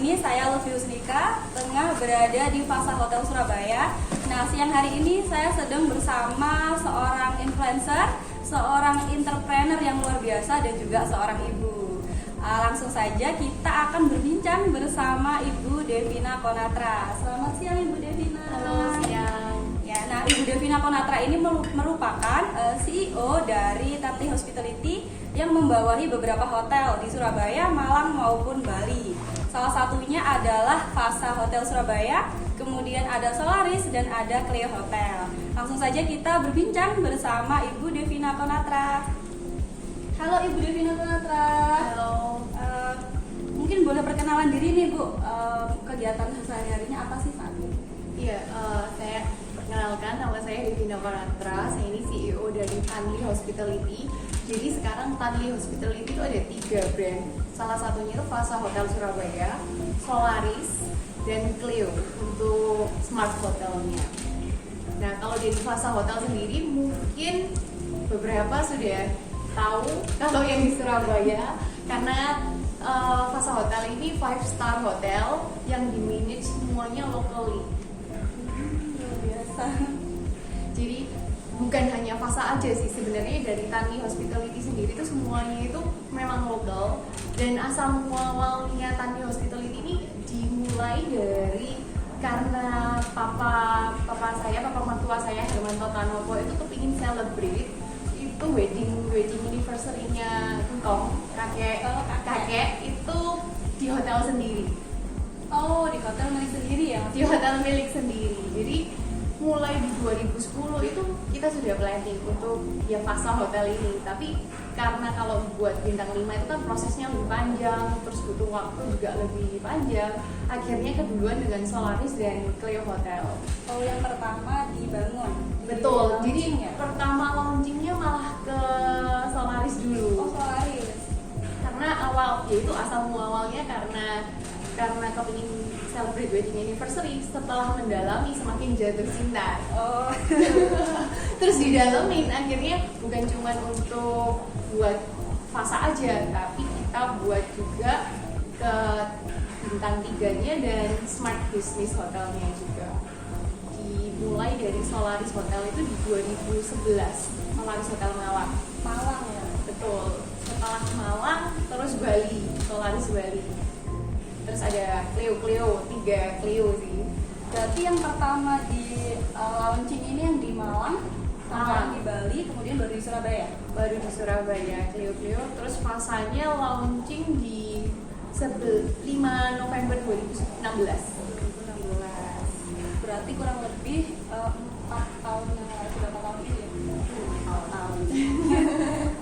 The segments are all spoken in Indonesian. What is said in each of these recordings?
ini saya Lutfi Husnika, tengah berada di Fasa Hotel Surabaya. Nah, siang hari ini saya sedang bersama seorang influencer, seorang entrepreneur yang luar biasa dan juga seorang ibu. Langsung saja kita akan berbincang bersama Ibu Devina Konatra. Selamat siang Ibu Devina. Halo, siang. Ya, nah Ibu Devina Konatra ini merupakan CEO dari Tanti Hospitality yang membawahi beberapa hotel di Surabaya, Malang maupun Bali. Salah satunya adalah Fasa Hotel Surabaya, kemudian ada Solaris dan ada Clio Hotel. Langsung saja kita berbincang bersama Ibu Devina Konatra. Halo Ibu Devina Konatra. Halo. Mungkin boleh perkenalan diri nih Bu, kegiatan sehari-harinya apa sih saat ini? Iya, saya perkenalkan, nama saya Devina Konatra. Saya ini CEO dari Tanli Hospitality. Jadi sekarang Tanli Hospitality itu ada 3 brand. Salah satunya itu Fasa Hotel Surabaya, Solaris, dan Clio untuk smart hotelnya. Nah, kalau dari Fasa Hotel sendiri mungkin beberapa sudah tahu kalau yang di Surabaya, karena Fasa Hotel ini 5-star hotel yang di-manage semuanya locally. Luar biasa. Jadi bukan hanya Fasa aja sih, sebenarnya dari Tanli Hospitality sendiri itu semuanya itu memang lokal. Dan asal muasalnya Tanli Hospitality ini dimulai dari karena papa mertua saya Hermanto Tanopo itu kepingin celebrate itu wedding anniversary-nya engkong kakek itu di hotel sendiri. Oh, di hotel milik sendiri ya? Di hotel milik sendiri. Jadi mulai di 2010 itu kita sudah planning untuk ya Fasa Hotel ini. Tapi karena kalau buat bintang 5 itu kan prosesnya lebih panjang, terus butuh waktu juga lebih panjang. Akhirnya keduluan dengan Solaris dan Clio Hotel. Oh, yang pertama dibangun. Betul. Jadi Ya? pertama launchingnya malah ke Solaris dulu. Oh, Solaris. Karena yaitu asal muawalnya karena kepingin celebrate wedding anniversary, setelah mendalami semakin jatuh cinta. Oh. Terus didalamin, akhirnya bukan cuma untuk buat Fasa aja, tapi kita buat juga ke bintang 3-nya dan smart business hotelnya juga. Dimulai dari Solaris Hotel itu di 2011, Solaris Hotel Malang. Malang ya? Betul. Setelah Malang, terus Bali, Solaris Bali. Terus ada Clio, 3 Clio sih. Berarti yang pertama di launching ini yang di Malang, sama yang di Bali, kemudian baru di Surabaya? Baru di Surabaya, Clio. Terus Fasanya launching di 5 November 2016. Berarti kurang lebih 4 tahun yang lalu, berapa tahun ini ya? 4 tahun.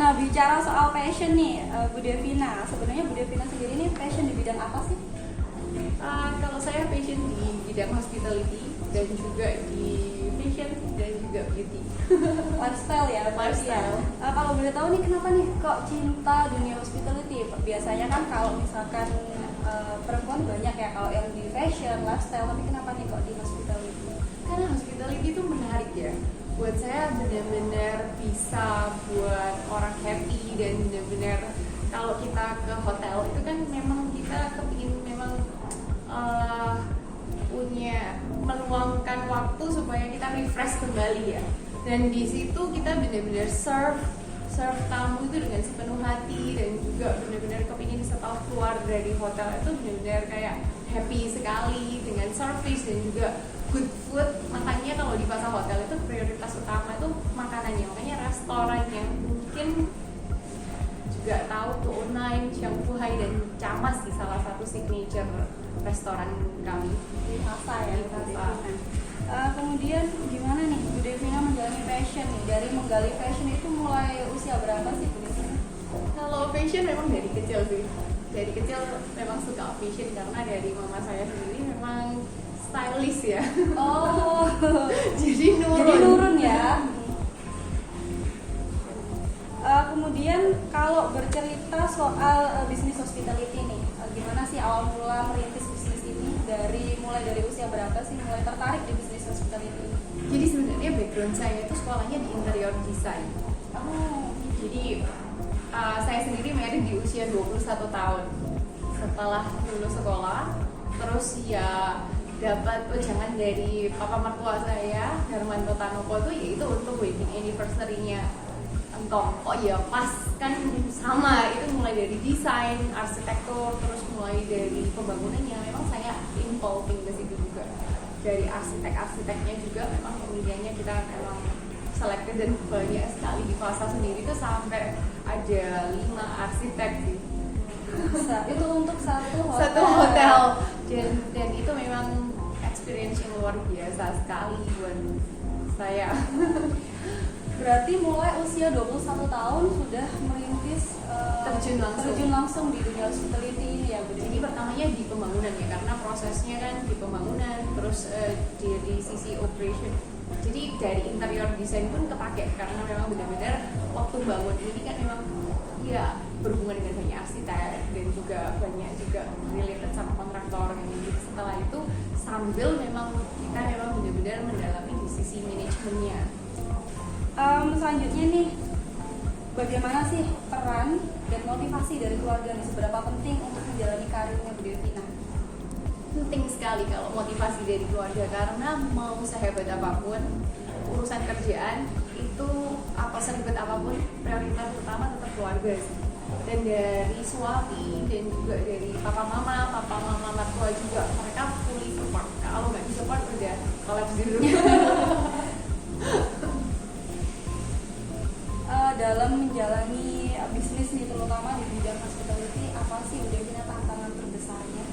Nah, bicara soal passion nih, Bu Devina, sebenarnya Bu Devina sendiri ini passion di bidang apa sih? Kalau saya passion di bidang hospitality dan juga di fashion dan juga beauty. Lifestyle ya? Lifestyle. Ya. Kalau boleh tahu nih, kenapa nih kok cinta dunia hospitality? Biasanya kan kalau misalkan perempuan banyak ya kalau yang di fashion, lifestyle, tapi kenapa nih kok di hospitality? Karena hospitality itu menarik ya. Buat saya benar-benar bisa buat orang happy dan benar-benar kalau kita ke hotel itu kan memang kita kepingin memang punya meluangkan waktu supaya kita refresh kembali ya. Dan di situ kita benar-benar serve tamu itu dengan sepenuh hati dan juga benar-benar kepingin setelah keluar dari hotel itu benar-benar kayak happy sekali dengan service dan juga good food. Makanya kalau di Fasa Hotel itu prioritas utama itu makanannya, makanya restorannya mungkin juga tahu tuh Unai, Shanghai dan Camas di salah satu signature restoran kami Di Fasa ya? Di Fasa. Kemudian gimana nih Bu Devina menjalani fashion nih? Dari menggali fashion itu mulai usia berapa sih Bu Devina? Kalau fashion memang dari kecil sih. Dari kecil memang suka fashion karena dari mama saya sendiri memang stylish ya. Oh, Jadi jadi nurun ya. Kemudian kalau bercerita soal bisnis hospitality nih, gimana sih awal mula merintis bisnis ini? Mulai dari usia berapa sih mulai tertarik di bisnis hospitality ini? Jadi sebenarnya background saya itu sekolahnya di interior design. Oh, Jadi saya sendiri married di usia 21 tahun. Setelah lulus sekolah, terus ya dapat wejangan dari papa mertua saya Darmanto Tanopo tuh yaitu untuk wedding anniversary-nya Entong. Oh iya pas kan sama, itu mulai dari desain, arsitektur, terus mulai dari pembangunannya memang saya involving ke situ juga. Dari arsiteknya juga memang pemilihannya kita memang selected dan banyak sekali di Plaza sendiri tuh sampai ada 5 arsitek sih. Itu untuk satu hotel dan itu memang experience yang luar biasa sekali buat saya. Berarti mulai usia 21 tahun sudah merintis terjun langsung di dunia hospitality ini ya Bu. Jadi pertamanya di pembangunan ya, karena prosesnya kan di pembangunan, terus di sisi operation. Jadi dari interior design pun kepake karena memang benar-benar waktu bangun ini kan memang ya berhubungan dengan banyak arsitek dan juga banyak juga related sama kontraktor yang gitu. Setelah itu sambil memang kita memang benar-benar mendalami di sisi manajemennya. Selanjutnya nih, bagaimana sih peran dan motivasi dari keluarga nih, seberapa penting untuk menjalani karirnya Bu Devina? Penting sekali kalau motivasi dari keluarga, karena mau sehebat apapun urusan kerjaan itu apa seribet apapun prioritas utama tetap keluarga sih. Dan dari suami dan juga dari papa mama mertua juga, mereka fully support. Kalau nggak di support udah collapse dulu. Dalam menjalani bisnis nih, terutama di bidang hospitality, apa sih Bu Devina tantangan terbesarnya?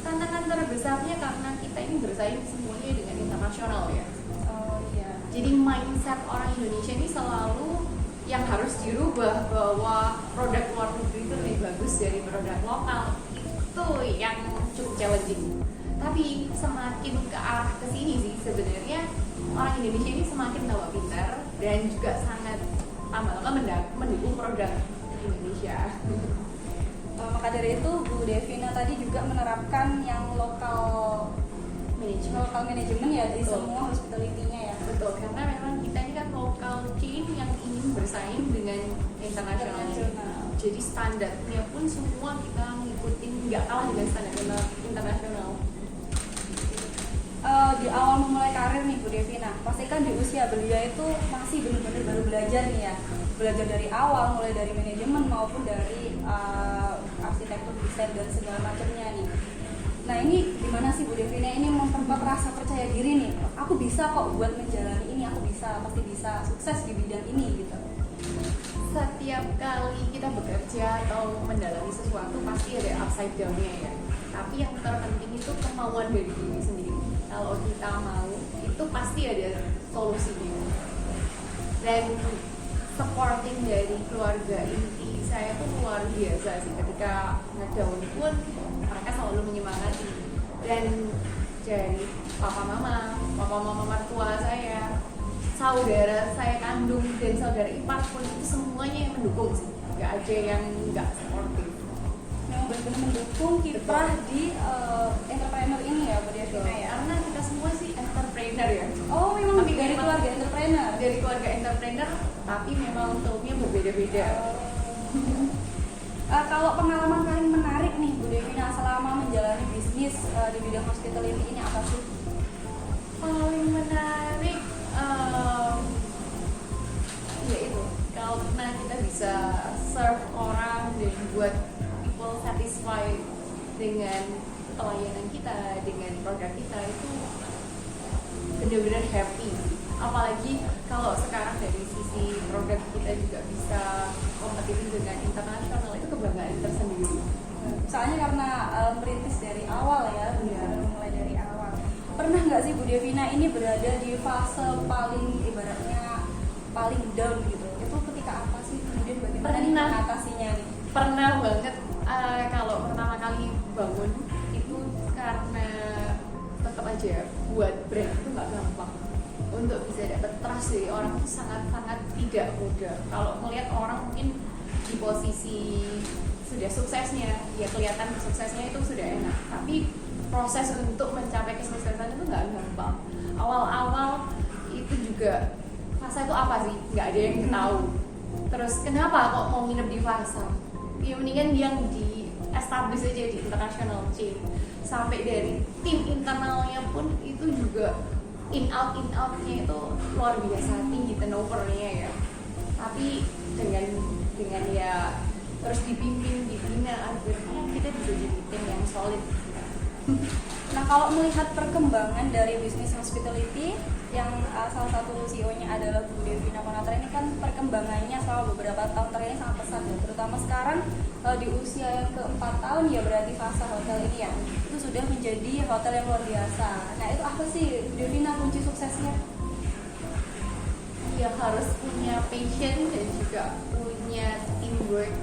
Tantangan terbesarnya karena kita ini bersaing semuanya dengan internasional ya. Oh iya. Jadi mindset orang Indonesia ini selalu yang harus dirubah bahwa produk luar negeri itu lebih bagus dari produk lokal. Itu yang cukup challenging. Tapi semakin ke arah ke sini sih sebenarnya orang Indonesia ini semakin tambah pintar dan juga sangat tambah mendukung produk Indonesia. Maka dari itu Bu Devina tadi juga menerapkan yang lokal manajemen ya di Betul. semua hospitality-nya ya. Betul, karena memang kita ini kan local chain yang ingin bersaing dengan internasional. Jadi standarnya pun semua kita ngikutin, nggak kalah dengan standar internasional. Di awal memulai karir nih Bu Devina, pastikan di usia belia itu masih benar-benar baru belajar nih ya. Belajar dari awal, mulai dari manajemen maupun dari arsitektur, desain dan segala macamnya nih. Nah ini gimana sih Bu Devina ini memperkuat rasa percaya diri nih? Aku bisa kok buat menjalani ini, aku bisa, pasti bisa sukses di bidang ini gitu. Setiap kali kita bekerja atau mendalami sesuatu pasti ada upside down-nya ya. Tapi yang terpenting itu kemauan dari diri sendiri. Kalau kita mau, itu pasti ada solusinya. Dan supporting dari keluarga inti saya tuh luar biasa sih. Ketika ngedown pun mereka selalu menyemangati. Dan dari papa mama mertua saya, saudara saya kandung dan saudara ipar pun itu semuanya yang mendukung sih. Gak ada yang gak supportive. Yang benar-benar mendukung kiprah di entrepreneur ini ya Bu Devina ya. Karena kita semua sih entrepreneur ya. Oh memang Tapi dari memang keluarga entrepreneur. Dari keluarga entrepreneur, tapi memang filmnya berbeda-beda. Kalau pengalaman paling menarik nih Bu Devina selama menjalani bisnis di bidang hospitality ini apa sih? Paling menarik, ya itu karena kita bisa serve orang dan buat people satisfied dengan pelayanan kita, dengan produk kita, itu benar-benar happy. Apalagi kalau sekarang dari sisi produk kita juga bisa kompetitif dengan internasional, itu kebanggaan tersendiri. Soalnya karena merintis dari awal ya, mulai dari awal. Pernah nggak sih Bu Devina ini berada di fase paling ibaratnya paling down gitu? Itu ketika apa sih? Kemudian bagaimana nih mengatasinya nih? Pernah banget. Kalau pertama kali bangun itu karena tetap aja buat brand itu nggak gampang. Untuk bisa dapat trust dari orang itu sangat-sangat tidak mudah. Kalau melihat orang mungkin di posisi sudah suksesnya, ya kelihatan suksesnya itu sudah enak. Tapi proses untuk mencapai kesuksesan itu nggak gampang. Awal-awal itu juga Fasa itu apa sih? Nggak ada yang tahu. Terus kenapa kok mau nginep di Fasa? Ya mendingan yang di establish aja di international chain. Sampai dari tim internalnya pun itu juga in outnya itu luar biasa tinggi turnovernya ya. Tapi dengan ya terus dibimbing, dibina, akhirnya kita bisa jadi tim yang solid. Nah, kalau melihat perkembangan dari bisnis hospitality yang salah satu CEO-nya adalah Bu Devina Konatra, ini kan perkembangannya selama beberapa tahun terakhir ini sangat pesat ya, terutama sekarang di usia yang ke-4 tahun ya, berarti fase hotel ini ya, itu sudah menjadi hotel yang luar biasa. Nah, itu apa sih Bu Devina kunci suksesnya? Ya harus punya passion dan juga punya teamwork,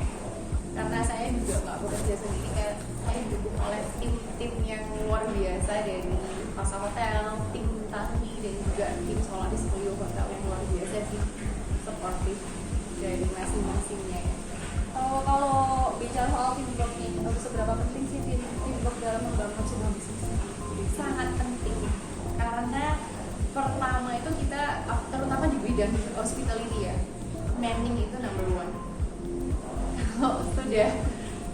karena saya juga nggak bekerja sendiri kan, saya didukung oleh tim yang luar biasa dari Fasa Hotel, tim Tanvi dan juga tim Solaris Studio Hotel yang luar biasa sih, supportive dari masing-masingnya ya. Kalau bicara soal teamwork nih, seberapa penting sih teamwork dalam membangun sebuah bisnis? Sangat penting, karena pertama itu kita terutama di bidang hospitality ya, manning itu number one. Kalau sudah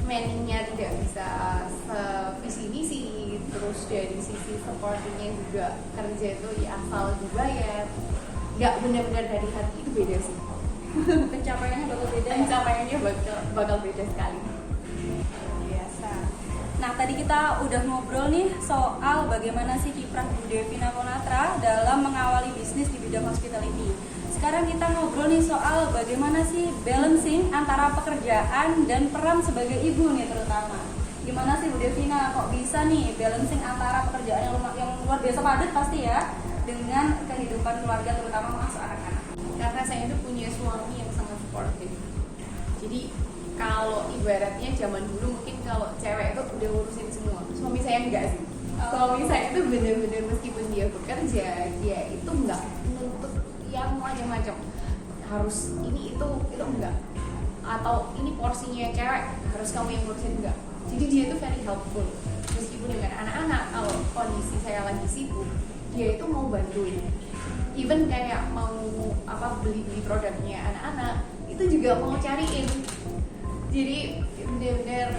manningnya tidak bisa sevisi misi, terus dari sisi supportingnya juga kerja itu ya asal dibayar, nggak benar-benar dari hati, itu beda sih. Pencapaiannya bakal beda ya? Pencapaiannya bakal beda sekali. Biasa. Nah, tadi kita udah ngobrol nih soal bagaimana sih kiprah Bu Devina Konatra dalam mengawali bisnis di bidang hospitality. Sekarang kita ngobrol nih soal bagaimana sih balancing antara pekerjaan dan peran sebagai ibu nih terutama. Gimana sih Bu Devina kok bisa nih balancing antara pekerjaan yang luar biasa padat pasti ya dengan kehidupan keluarga terutama masuk anak-anak. Karena saya itu punya suami yang sangat supportive. Jadi kalau ibaratnya zaman dulu mungkin kalau cewek itu udah ngurusin semua, suami saya enggak sih. Suami saya itu benar-benar meskipun dia bekerja, dia itu enggak menuntut yang macam-macam, harus ini itu enggak, atau ini porsinya cewek harus kamu yang ngurusin, enggak. Jadi dia itu very helpful, meskipun dengan anak-anak kalau kondisi saya lagi sibuk, dia itu mau bantuin, even kayak mau beli produknya anak-anak itu juga mau cariin. Jadi benar-benar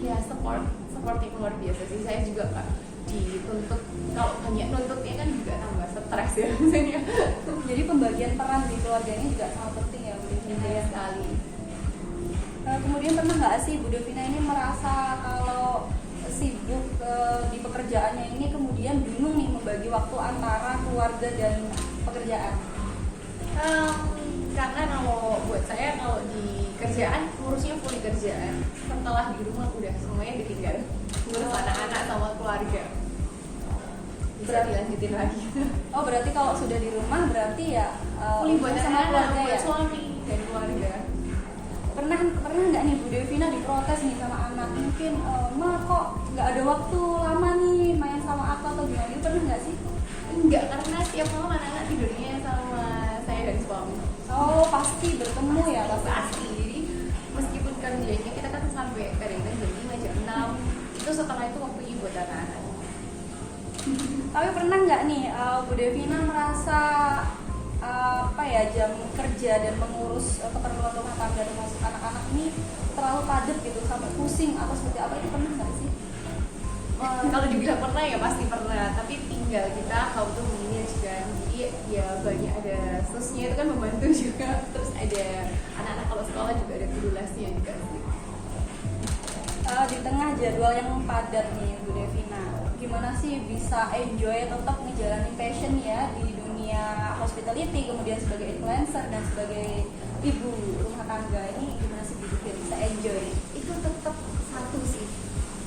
ya supporting luar biasa sih. Saya juga nggak dituntut, kalau banyak nuntutnya kan juga tambah stres ya maksudnya. Jadi pembagian peran di keluarga ini juga sangat penting ya Bu Devina ya. Sekali. Kemudian pernah nggak sih Bu Devina ini merasa kalau sibuk di pekerjaannya ini kemudian bingung nih membagi waktu antara keluarga dan pekerjaan? Karena kalau buat saya kalau di kerjaan ngurusnya full di kerjaan, setelah di rumah udah semuanya ditinggal, ngurus anak-anak sama keluarga bisa dilanjutin lagi. Oh, berarti kalau sudah di rumah berarti ya fully buat sama anak-anak, keluarga buat ya? suami dan keluarga. Pernah nggak nih Bu Devina diprotes nih sama anak, mungkin Ma kok nggak ada waktu lama nih main sama aku atau gimana gitu, pernah nggak sih? Enggak, karena setiap malam anak-anak tidurnya sama saya dan suami. Oh, pasti bertemu ya Pasti. Jadi meskipun kerjanya kita kan sampai kadang-kadang jam 5, jam 6, itu setelah itu waktunya buat anak-anak. Tapi pernah nggak nih Bu Devina merasa jam kerja dan mengurus keperluan rumah tangga termasuk anak-anak ini terlalu padat gitu sampai pusing atau seperti apa, itu pernah nggak sih? Kalau dibilang pernah ya pasti pernah, tapi tinggal kita how to manage kan. Jadi ya banyak ada susnya itu kan membantu juga, terus ada anak-anak kalau sekolah juga ada regulasi yang dikasih. Di tengah jadwal yang padat nih Bu Devina, gimana sih bisa enjoy tetap ngejalanin passion ya di dunia hospitality, kemudian sebagai influencer dan sebagai ibu rumah tangga, ini gimana sih Bu Devina bisa enjoy? Itu tetap satu sih,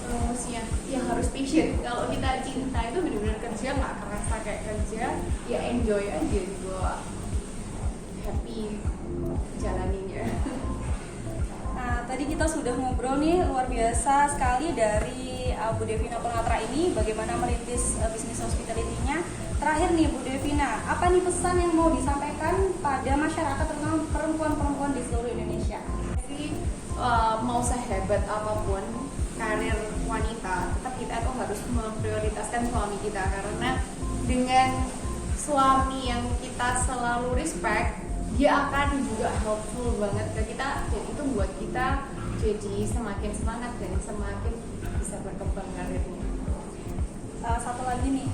maksudnya ya harus passion. Kalau kita cinta itu benar-benar kerja, nggak kerasa kayak kerja, ya enjoy aja gitu, happy jalaninnya. Nah, tadi kita sudah ngobrol nih luar biasa sekali dari Bu Devina Konatra ini bagaimana merintis bisnis hospitality-nya. Terakhir nih Bu Devina, apa nih pesan yang mau disampaikan pada masyarakat terutama perempuan-perempuan di seluruh Indonesia? Jadi mau sehebat apapun karir wanita, tetap kita tuh harus memprioritaskan suami kita, karena dengan suami yang kita selalu respect, dia akan juga helpful banget ke kita, dan itu buat kita jadi semakin semangat dan semakin bisa berkembang karirnya. Satu lagi nih,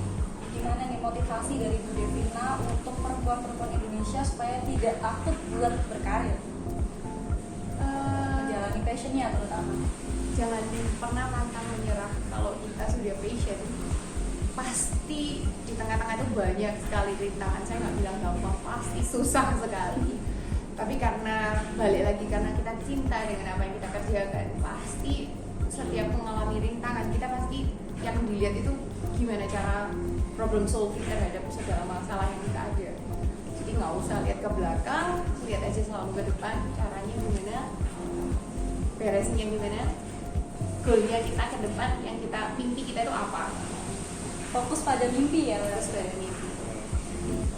gimana nih motivasi dari Bu Devina untuk perempuan-perempuan Indonesia supaya tidak takut buat berkarir, menjalani passionnya terutama? Jangan pernah pantang menyerah. Kalau kita sudah passion, pasti di tengah-tengah itu banyak sekali rintangan. Saya nggak bilang gampang, pasti susah sekali. Tapi karena balik lagi, karena kita cinta dengan apa yang kita kerjakan, pasti setiap mengalami rintangan kita pasti yang dilihat itu gimana cara problem solving terhadap segala masalah yang kita ada. Jadi nggak usah lihat ke belakang, lihat aja selalu ke depan. Caranya gimana, beresinnya gimana, goalnya kita ke depan, yang kita mimpi kita itu apa. Fokus pada mimpi ya. Terus dari mimpi.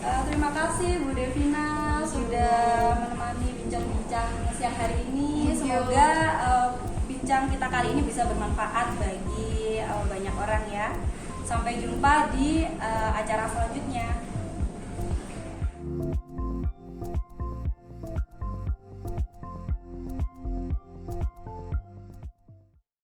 Terima kasih Bu Devina sudah menemani bincang-bincang siang hari ini. Thank you. Semoga bincang kita kali ini bisa bermanfaat bagi banyak orang ya. Sampai jumpa di acara selanjutnya.